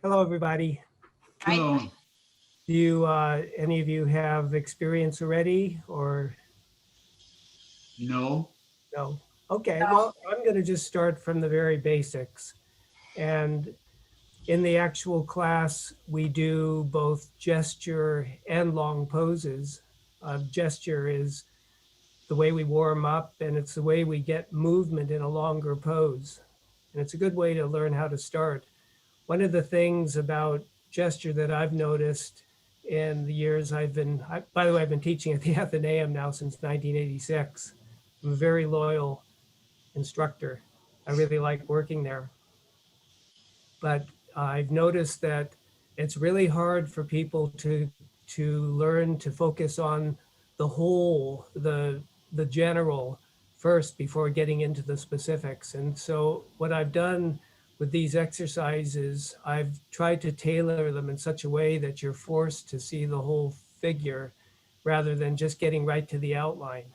Hello, everybody. I Hello. Do you, any of you have experience already or No. no? Okay, no. well, I'm going to just start from the very basics. And in the actual class, we do both gesture and long poses. Gesture is the way we warm up, and it's the way we get movement in a longer pose. And it's a good way to learn how to start. One of the things about gesture that I've noticed in the years by the way, I've been teaching at the Athenaeum now since 1986. I'm a very loyal instructor. I really like working there. But I've noticed that it's really hard for people to learn to focus on the whole, the general first before getting into the specifics. And so what I've done with these exercises, I've tried to tailor them in such a way that you're forced to see the whole figure rather than just getting right to the outline.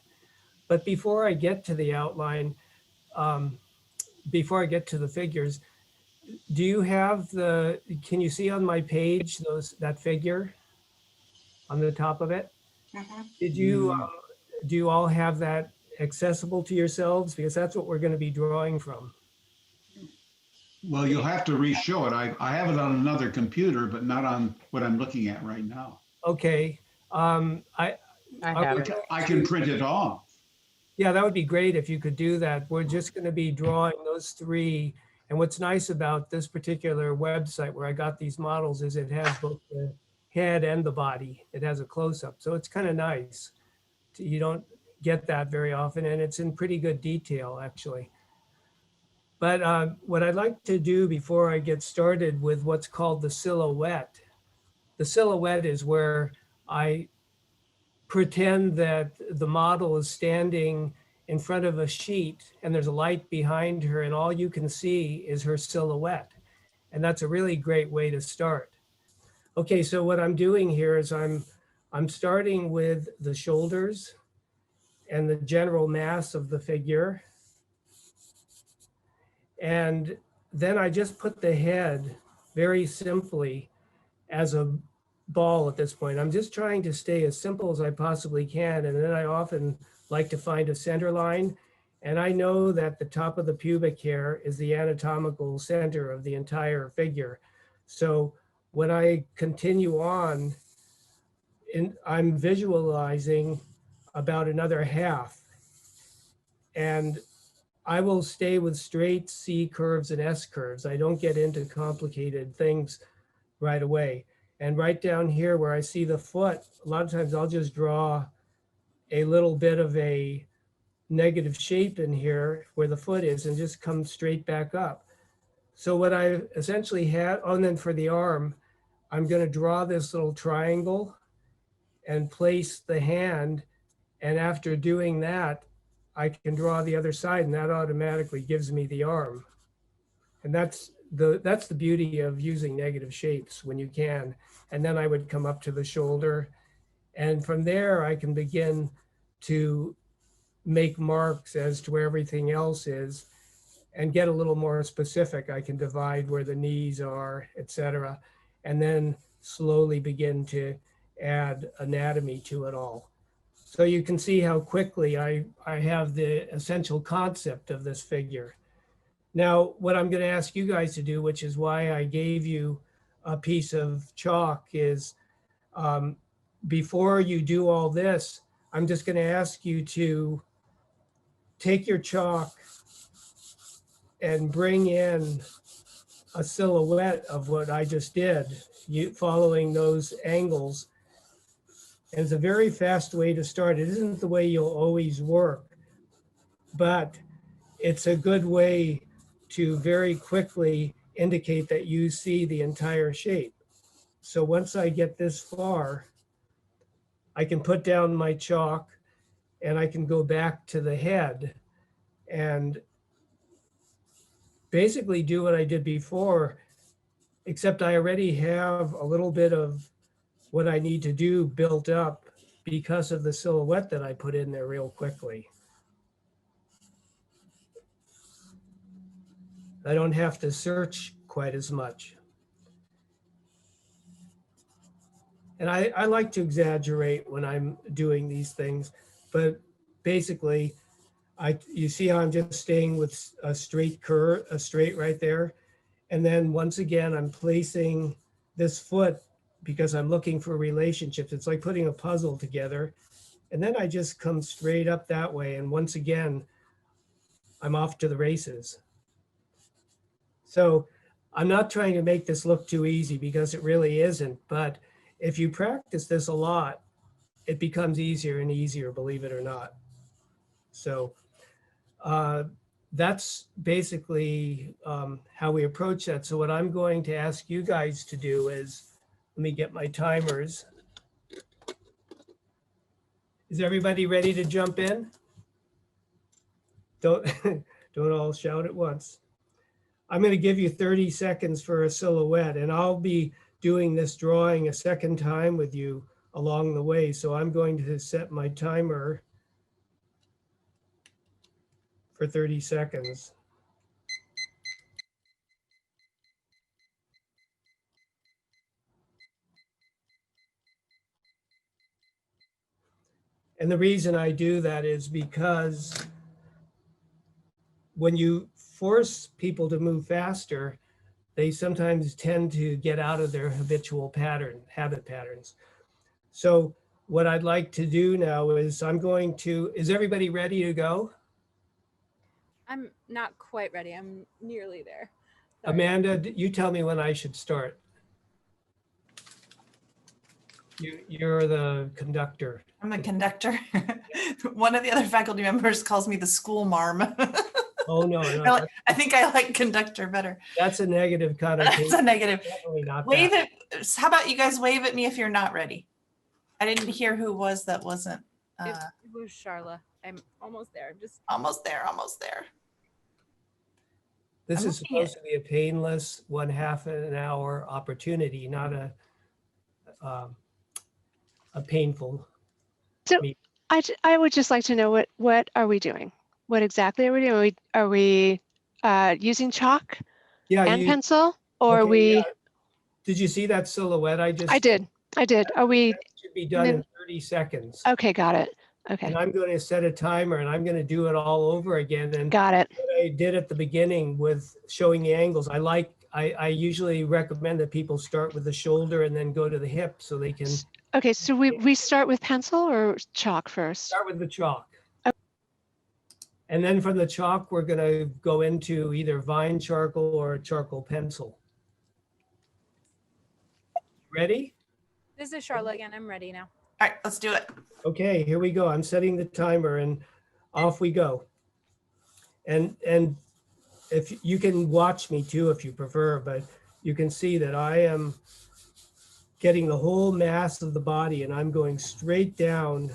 But before I get to the outline, um, before I get to the figures, do you have can you see on my page that figure on the top of it? Mhm. Did you, Mm, do you all have that accessible to yourselves? Because that's what we're going to be drawing from. well, you'll have to re-show it. I have it on another computer, but not on what I'm looking at right now. Okay. I, I are have we I it. can, going I can to, print it off. yeah, that would be great if you could do that. We're just going to be drawing those three. And what's nice about this particular website where I got these models is it has both the head and the body. It has a close up. So it's kind of nice. You don't get that very often, and it's in pretty good detail, actually. But what I'd like to do before I get started with what's called the silhouette is where I pretend that the model is standing in front of a sheet and there's a light behind her, and all you can see is her silhouette. And that's a really great way to start. Okay, so what I'm doing here is I'm starting with the shoulders and the general mass of the figure. And then I just put the head very simply as a ball at this point. I'm just trying to stay as simple as I possibly can. And then I often like to find a center line. And I know that the top of the pubic hair is the anatomical center of the entire figure. So when I continue on, I'm visualizing about another half. And I will stay with straight C curves and S curves. I don't get into complicated things right away. And right down here where I see the foot, a lot of times I'll just draw a little bit of a negative shape in here where the foot is and just come straight back up. So what I essentially had, oh, and then for the arm, I'm going to draw this little triangle and place the hand. And after doing that, I can draw the other side, and that automatically gives me the arm. And that's the beauty of using negative shapes when you can. And then I would come up to the shoulder, and from there I can begin to make marks as to where everything else is and get a little more specific. I can divide where the knees are, etc., and then slowly begin to add anatomy to it all. So you can see how quickly I have the essential concept of this figure. Now, what I'm going to ask you guys to do, which is why I gave you a piece of chalk, is um, before you do all this, I'm just going to ask you to take your chalk and bring in a silhouette of what I just did, you following those angles. And it's a very fast way to start. It isn't the way you'll always work, but it's a good way to very quickly indicate that you see the entire shape. So once I get this far, I can put down my chalk and I can go back to the head and basically do what I did before, except I already have a little bit of what I need to do built up because of the silhouette that I put in there real quickly. I don't have to search quite as much. And I like to exaggerate when I'm doing these things, but basically, you see how I'm just staying with a straight curve, a straight right there. And then once again, I'm placing this foot because I'm looking for relationships. It's like putting a puzzle together. And then I just come straight up that way. And once again, I'm off to the races. So I'm not trying to make this look too easy because it really isn't. But if you practice this a lot, it becomes easier and easier, believe it or not. So that's basically how we approach that. So what I'm going to ask you guys to do is, let me get my timers. Is everybody ready to jump in? Don't, don't all shout at once. I'm going to give you 30 seconds for a silhouette, and I'll be doing this drawing a second time with you along the way. So I'm going to set my timer for 30 seconds. And the reason I do that is because when you force people to move faster, they sometimes tend to get out of their habitual habit patterns. So what I'd like to do now is is everybody ready to go? I'm not quite ready. I'm nearly there. Sorry. Amanda, you tell me when I should start. You're the conductor. I'm the conductor. One of the other faculty members calls me the school marm. Oh, no. I think I like conductor better. That's a negative connotation. That's a negative. Definitely not Wave that. it. How about you guys wave at me if you're not ready? I didn't hear who was that wasn't. It was Charla. I'm almost there. I'm just Almost there, almost there. This I'm is looking at- supposed to be a painless 1/2 an hour opportunity, not a painful. So meeting. I would just like to know what are we doing? What exactly are we doing? Are we using chalk and pencil, or are we? Yeah. Did you see that silhouette I just? I did. Are we? That should be done in 30 seconds. Okay, got it. Okay, And I'm going to set a timer, and I'm going to do it all over again. And got it. what I did at the beginning with showing the angles, I usually recommend that people start with the shoulder and then go to the hip so they can Okay, so we start with pencil or chalk first? start with the chalk. Okay. And then from the chalk, we're going to go into either vine charcoal or charcoal pencil. Ready? this is Charla again. I'm ready now. All right, let's do it. Okay, here we go. I'm setting the timer and off we go. And if you can watch me too, if you prefer, but you can see that I am getting the whole mass of the body, and I'm going straight down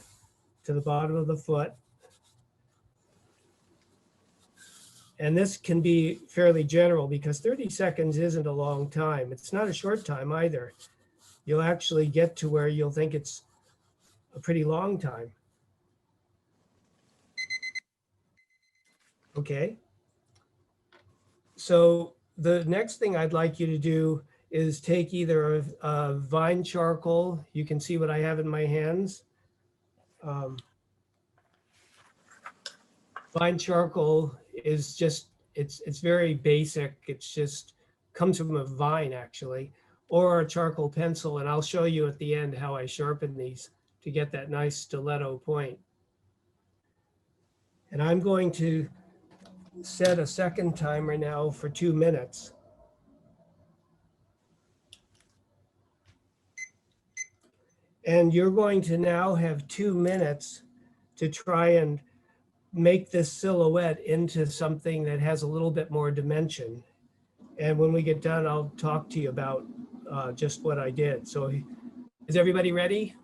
to the bottom of the foot. And this can be fairly general because 30 seconds isn't a long time. It's not a short time either. You'll actually get to where you'll think it's a pretty long time. Okay. So the next thing I'd like you to do is take either a vine charcoal. You can see what I have in my hands. Vine charcoal is just, it's very basic. It's just comes from a vine actually, or a charcoal pencil. And I'll show you at the end how I sharpen these to get that nice stiletto point. And I'm going to set a second timer now for 2 minutes. And you're going to now have 2 minutes to try and make this silhouette into something that has a little bit more dimension. And when we get done, I'll talk to you about just what I did. So is everybody ready?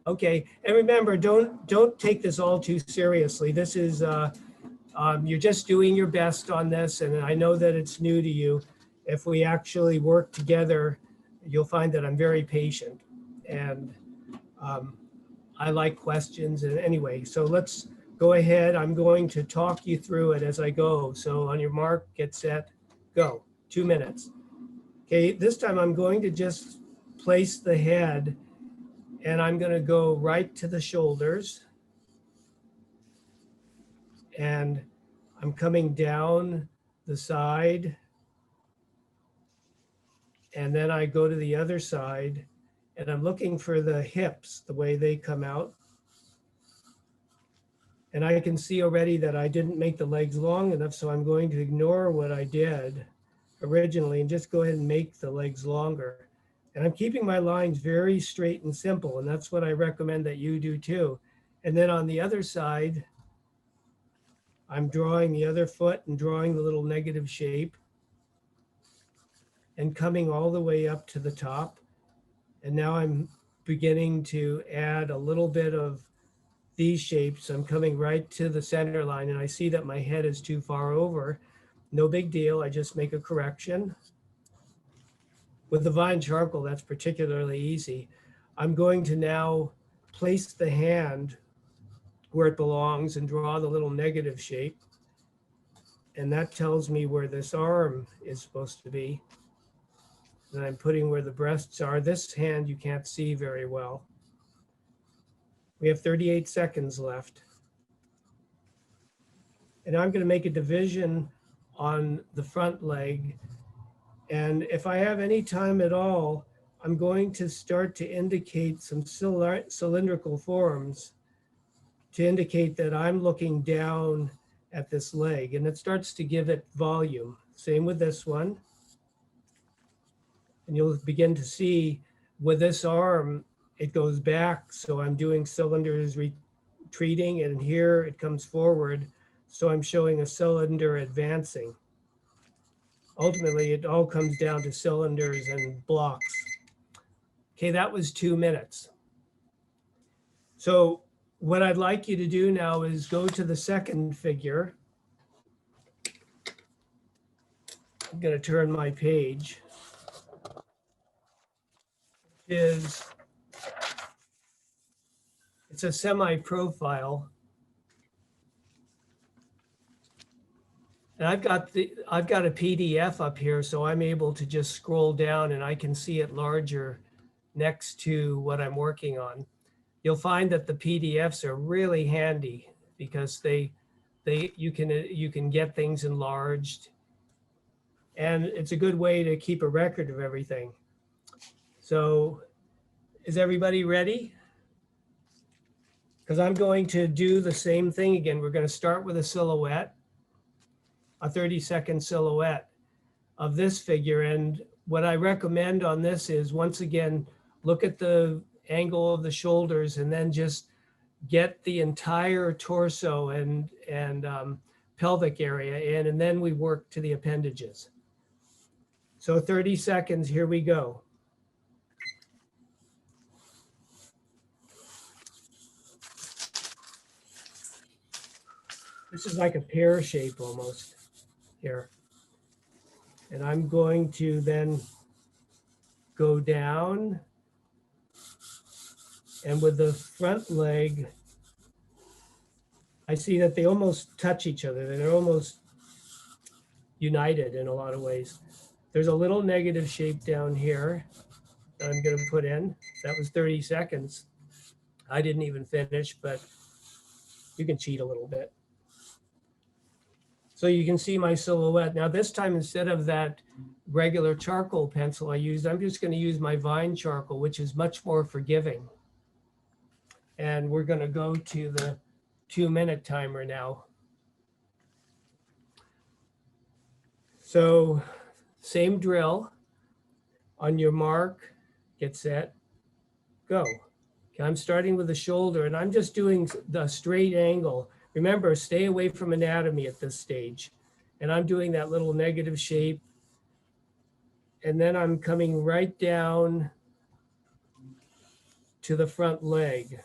Okay, and remember, don't take this all too seriously. This is, you're just doing your best on this, and I know that it's new to you. If we actually work together, you'll find that I'm very patient, and I like questions. And anyway, so let's go ahead. I'm going to talk you through it as I go. So on your mark, get set, go. 2 minutes. Okay, this time I'm going to just place the head And I'm going to go right to the shoulders. And I'm coming down the side. And then I go to the other side and I'm looking for the hips, the way they come out. And I can see already that I didn't make the legs long enough, so I'm going to ignore what I did originally and just go ahead and make the legs longer. And I'm keeping my lines very straight and simple, and that's what I recommend that you do too. And then on the other side, I'm drawing the other foot and drawing the little negative shape and coming all the way up to the top. And now I'm beginning to add a little bit of these shapes. I'm coming right to the center line and I see that my head is too far over. No big deal, I just make a correction. With the vine charcoal, that's particularly easy. I'm going to now place the hand where it belongs and draw the little negative shape. And that tells me where this arm is supposed to be. And I'm putting where the breasts are. This hand you can't see very well. We have 38 seconds left. And I'm going to make a division on the front leg. And if I have any time at all, I'm going to start to indicate some cylindrical forms to indicate that I'm looking down at this leg, and it starts to give it volume. Same with this one. And you'll begin to see with this arm, it goes back. So I'm doing cylinders retreating, and here it comes forward. So I'm showing a cylinder advancing. Ultimately, it all comes down to cylinders and blocks. Okay, that was 2 minutes. So what I'd like you to do now is go to the second figure. I'm going to turn my page. It's a semi-profile. And I've got a PDF up here, so I'm able to just scroll down and I can see it larger next to what I'm working on. You'll find that the PDFs are really handy because you can get things enlarged, and it's a good way to keep a record of everything. So is everybody ready? Because I'm going to do the same thing again. We're going to start with a silhouette, a 30-second silhouette of this figure. And what I recommend on this is, once again, look at the angle of the shoulders and then just get the entire torso and pelvic area in, and then we work to the appendages. So 30 seconds, here we go. This is like a pear shape almost here. And I'm going to then go down, and with the front leg, I see that they almost touch each other. They're almost united in a lot of ways. There's a little negative shape down here that I'm going to put in. That was 30 seconds. I didn't even finish, but you can cheat a little bit. So you can see my silhouette. Now this time, instead of that regular charcoal pencil I used, I'm just going to use my vine charcoal, which is much more forgiving. And we're going to go to the 2-minute timer now. So same drill. On your mark, get set, go. Okay, I'm starting with the shoulder, and I'm just doing the straight angle. Remember, stay away from anatomy at this stage. And I'm doing that little negative shape. And then I'm coming right down to the front leg.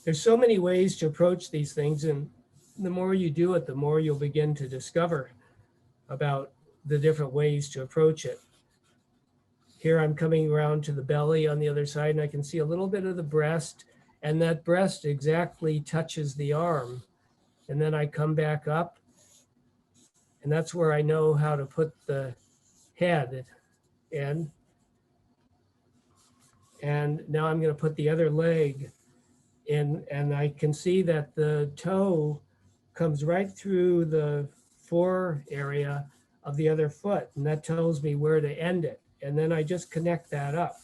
There's so many ways to approach these things, and the more you do it, the more you'll begin to discover about the different ways to approach it. Here I'm coming around to the belly on the other side, and I can see a little bit of the breast, and that breast exactly touches the arm. And then I come back up, and that's where I know how to put the head in. And now I'm going to put the other leg in, and I can see that the toe comes right through the fore area of the other foot, and that tells me where to end it. And then I just connect that up.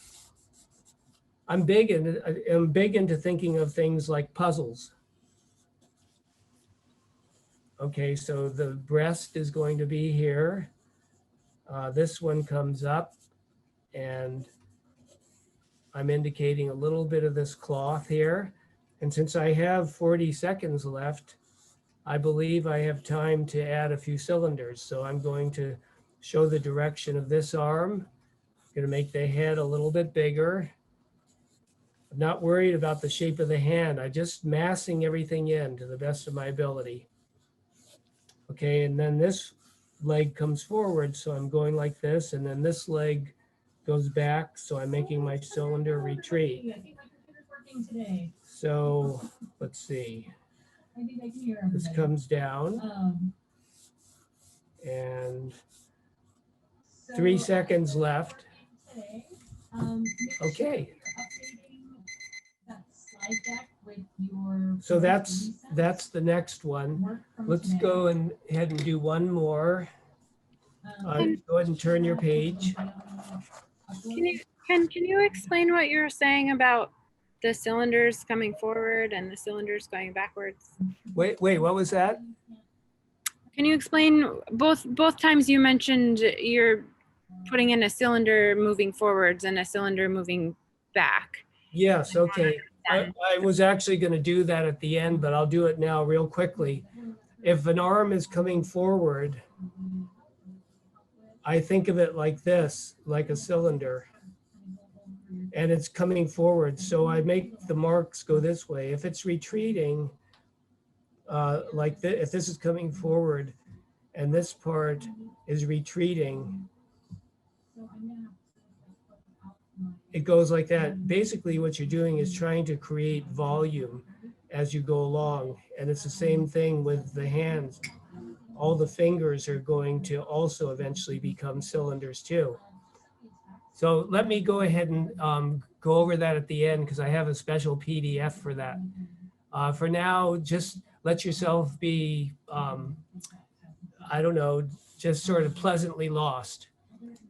I'm big into thinking of things like puzzles. Okay, so the breast is going to be here. This one comes up, and I'm indicating a little bit of this cloth here. And since I have 40 seconds left, I believe I have time to add a few cylinders. So I'm going to show the direction of this arm. I'm going to make the head a little bit bigger. I'm not worried about the shape of the hand. I'm just massing everything in to the best of my ability. Okay, and then this leg comes forward, so I'm going like this, and then this leg goes back, so I'm making my cylinder retreat. So let's see. This comes down, and 3 seconds left. Okay. So that's the next one. Let's go ahead and do one more. Go ahead and turn your page. Can you explain what you're saying about the cylinders coming forward and the cylinders going backwards? Wait, what was that? Can you explain both times you mentioned you're putting in a cylinder moving forwards and a cylinder moving back? Yes, okay. I was actually going to do that at the end, but I'll do it now real quickly. If an arm is coming forward, I think of it like this, like a cylinder, and it's coming forward. So I make the marks go this way. If it's retreating, if this is coming forward and this part is retreating, it goes like that. Basically, what you're doing is trying to create volume as you go along. And it's the same thing with the hands. All the fingers are going to also eventually become cylinders too. So let me go ahead and go over that at the end, because I have a special PDF for that. For now, just let yourself be, I don't know, just sort of pleasantly lost.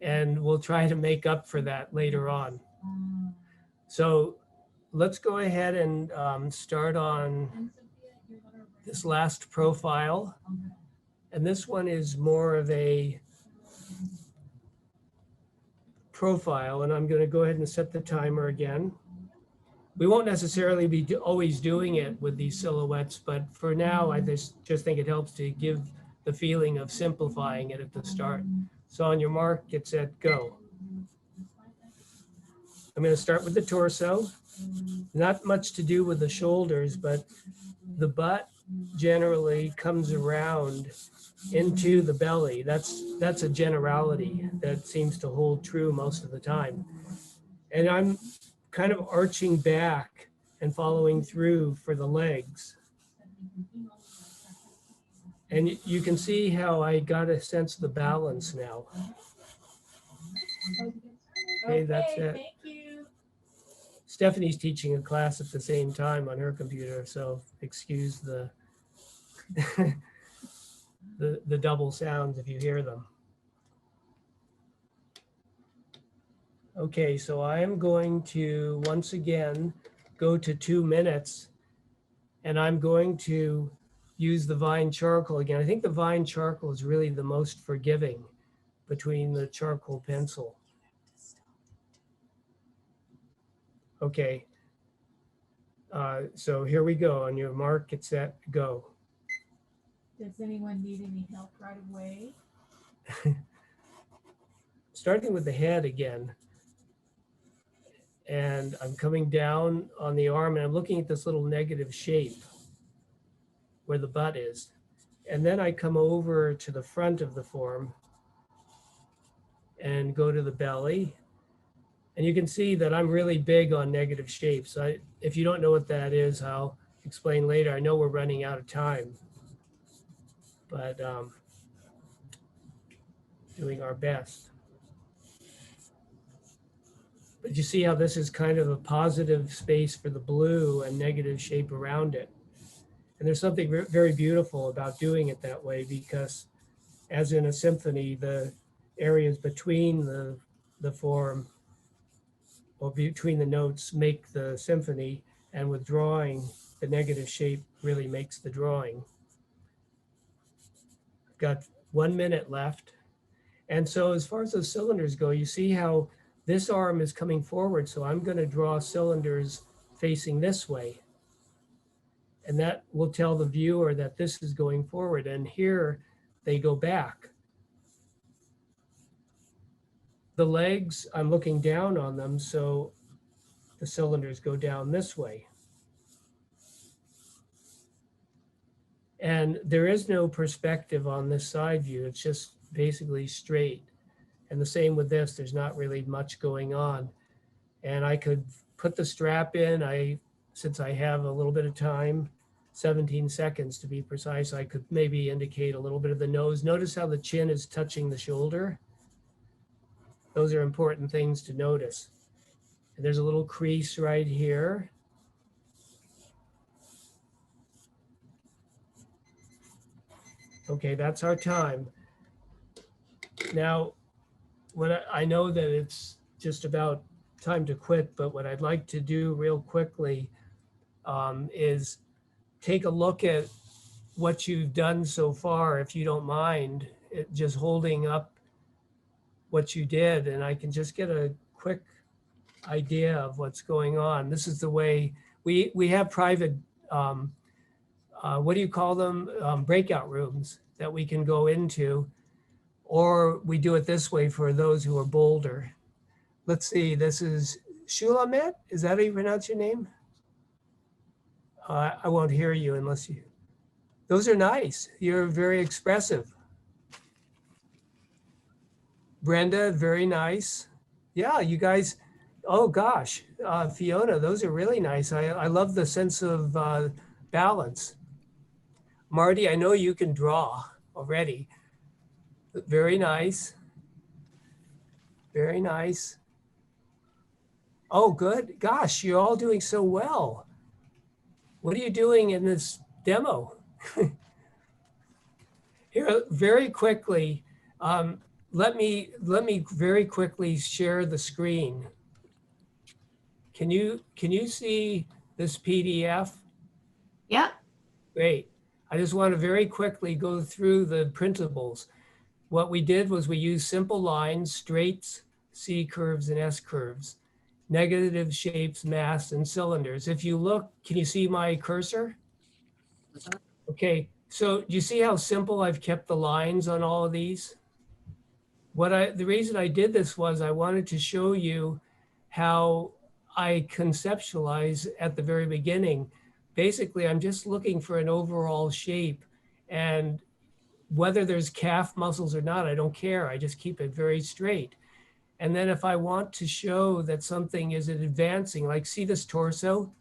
And we'll try to make up for that later on. So let's go ahead and start on this last profile. And this one is more of a profile, and I'm going to go ahead and set the timer again. We won't necessarily be always doing it with these silhouettes, but for now, I just think it helps to give the feeling of simplifying it at the start. So on your mark, get set, go. I'm going to start with the torso. Not much to do with the shoulders, but the butt generally comes around into the belly. That's a generality that seems to hold true most of the time. And I'm kind of arching back and following through for the legs. And you can see how I got a sense of the balance now. Okay, that's it. Thank you. Stephanie's teaching a class at the same time on her computer, so excuse the the double sounds if you hear them. Okay, so I am going to once again go to 2 minutes, and I'm going to use the Vine charcoal again. I think the Vine charcoal is really the most forgiving between the charcoal pencil. Okay, so here we go. On your mark, get set, go. Does anyone need any help right away? Starting with the head again. And I'm coming down on the arm, and I'm looking at this little negative shape where the butt is. And then I come over to the front of the form and go to the belly. And you can see that I'm really big on negative shapes. If you don't know what that is, I'll explain later. I know we're running out of time, but doing our best. But you see how this is kind of a positive space for the blue and negative shape around it. And there's something very beautiful about doing it that way, because as in a symphony, the areas between the form or between the notes make the symphony, and with drawing, the negative shape really makes the drawing. I've got 1 minute left. And so as far as those cylinders go, you see how this arm is coming forward. So I'm going to draw cylinders facing this way. And that will tell the viewer that this is going forward. And here they go back. The legs, I'm looking down on them, so the cylinders go down this way. And there is no perspective on this side view. It's just basically straight. And the same with this, there's not really much going on. And I could put the strap in. Since I have a little bit of time, 17 seconds to be precise, I could maybe indicate a little bit of the nose. Notice how the chin is touching the shoulder. Those are important things to notice. And there's a little crease right here. Okay, that's our time. Now, I know that it's just about time to quit, but what I'd like to do real quickly is take a look at what you've done so far, if you don't mind, just holding up what you did, and I can just get a quick idea of what's going on. This is the way we have private, what do you call them? Breakout rooms that we can go into, or we do it this way for those who are bolder. Let's see, this is Shulamet. Is that how you pronounce your name? I won't hear you unless you, those are nice. You're very expressive. Brenda, very nice. Yeah, you guys, oh gosh, Fiona, those are really nice. I love the sense of balance. Marty, I know you can draw already. Very nice. Very nice. Oh, good. Gosh, you're all doing so well. What are you doing in this demo? Here, very quickly, let me very quickly share the screen. Can you see this PDF? Yeah. Great. I just want to very quickly go through the printables. What we did was we used simple lines, straights, C curves, and S curves, negative shapes, mass, and cylinders. If you look, can you see my cursor? Okay, so you see how simple I've kept the lines on all of these? The reason I did this was I wanted to show you how I conceptualize at the very beginning. Basically, I'm just looking for an overall shape, and whether there's calf muscles or not, I don't care. I just keep it very straight. And then if I want to show that something is advancing, like see this torso,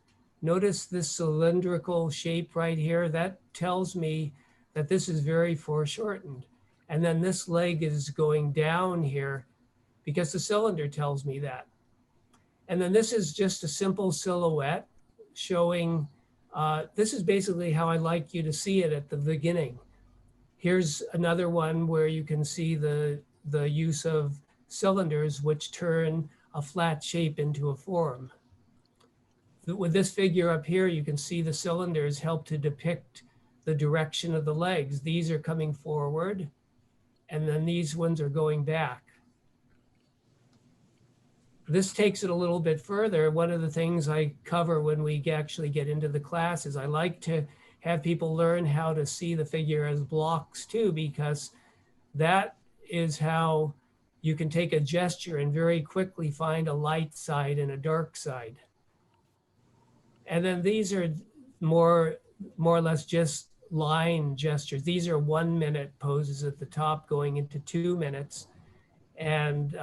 notice this cylindrical shape right here, that tells me that this is very foreshortened. And then this leg is going down here because the cylinder tells me that. And then this is just a simple silhouette showing, this is basically how I like you to see it at the beginning. Here's another one where you can see the use of cylinders which turn a flat shape into a form. With this figure up here, you can see the cylinders help to depict the direction of the legs. These are coming forward, and then these ones are going back. This takes it a little bit further. One of the things I cover when we actually get into the class is I like to have people learn how to see the figure as blocks too, because that is how you can take a gesture and very quickly find a light side and a dark side. And then these are more or less just line gestures. These are 1 minute poses at the top going into 2 minutes, and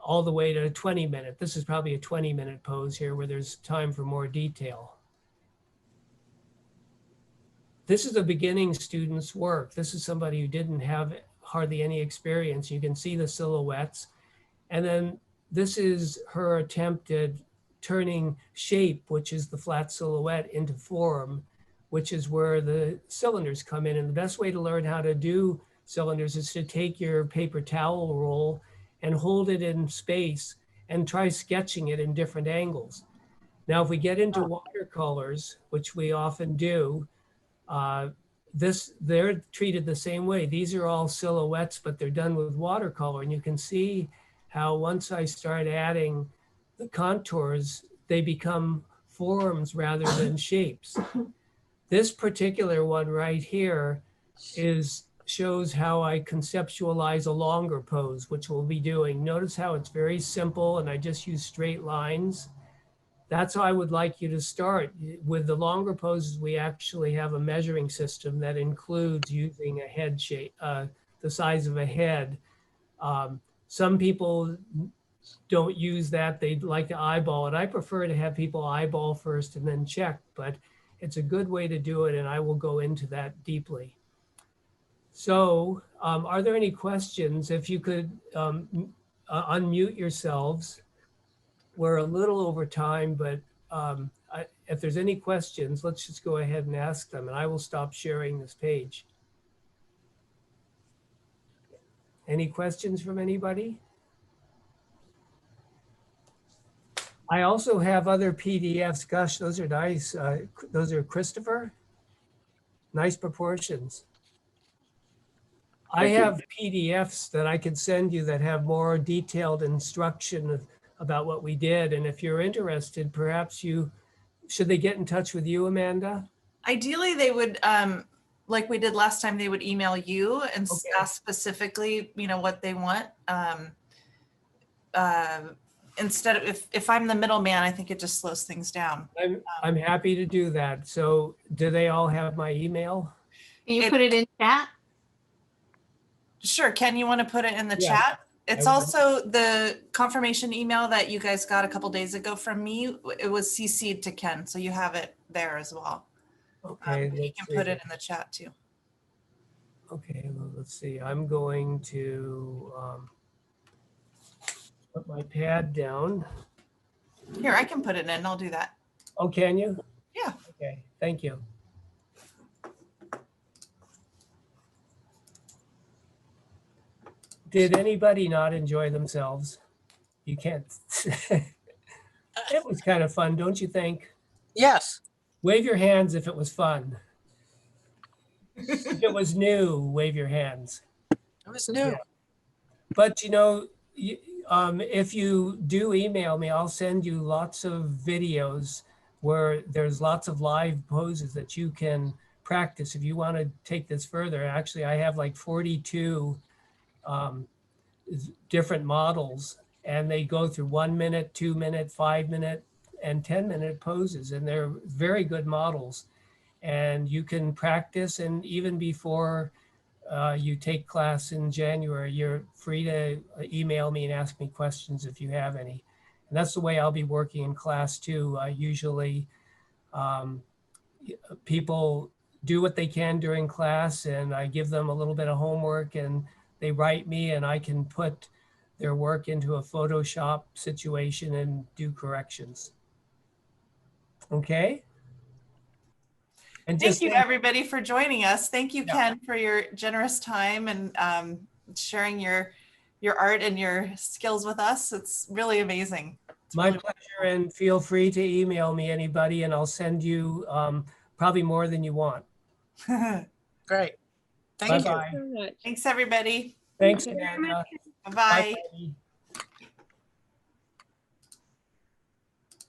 all the way to 20 minute. This is probably a 20-minute pose here where there's time for more detail. This is a beginning student's work. This is somebody who didn't have hardly any experience. You can see the silhouettes. And then this is her attempt at turning shape, which is the flat silhouette, into form, which is where the cylinders come in. And the best way to learn how to do cylinders is to take your paper towel roll and hold it in space and try sketching it in different angles. Now, if we get into watercolors, which we often do, they're treated the same way. These are all silhouettes, but they're done with watercolor. And you can see how once I start adding the contours, they become forms rather than shapes. This particular one right here shows how I conceptualize a longer pose, which we'll be doing. Notice how it's very simple and I just use straight lines. That's how I would like you to start. With the longer poses, we actually have a measuring system that includes using a head shape, the size of a head. Some people don't use that. They'd like to eyeball it. I prefer to have people eyeball first and then check, but it's a good way to do it, and I will go into that deeply. So are there any questions? If you could unmute yourselves. We're a little over time, but if there's any questions, let's just go ahead and ask them, and I will stop sharing this page. Any questions from anybody? I also have other PDFs. Gosh, those are nice. Those are Christopher. Nice proportions. I have PDFs that I could send you that have more detailed instruction about what we did. And if you're interested, perhaps should they get in touch with you, Amanda? Ideally, they would, like we did last time, they would email you and ask specifically, what they want. Instead of, if I'm the middleman, I think it just slows things down. I'm happy to do that. So do they all have my email? Can you put it in chat? Sure. Ken, you want to put it in the chat? It's also the confirmation email that you guys got a couple days ago from me. It was CC'd to Ken, so you have it there as well. Okay. You can put it in the chat too. Okay, well, let's see. I'm going to put my pad down. Here, I can put it in. I'll do that. Oh, can you? Yeah. Okay, thank you. Did anybody not enjoy themselves? You can't. It was kind of fun, don't you think? Yes. Wave your hands if it was fun. If it was new, wave your hands. It was new. Yeah. But if you do email me, I'll send you lots of videos where there's lots of live poses that you can practice if you want to take this further. Actually, I have like 42 different models, and they go through 1 minute, 2 minute, 5 minute, and 10-minute poses, and they're very good models. And you can practice, and even before you take class in January, you're free to email me and ask me questions if you have any. And that's the way I'll be working in class too. Usually people do what they can during class, and I give them a little bit of homework, and they write me, and I can put their work into a Photoshop situation and do corrections. Okay? And Thank you, everybody, for joining us. Thank you, Yeah. Ken, for your generous time and sharing your art and your skills with us. It's really amazing. It's My really pleasure, and feel free to email me anybody, and I'll send you probably more than you want. Great. Thank you. Bye-bye. Thanks, everybody. Thanks, Thank you very Amanda. much. Bye-bye. Bye, Patty.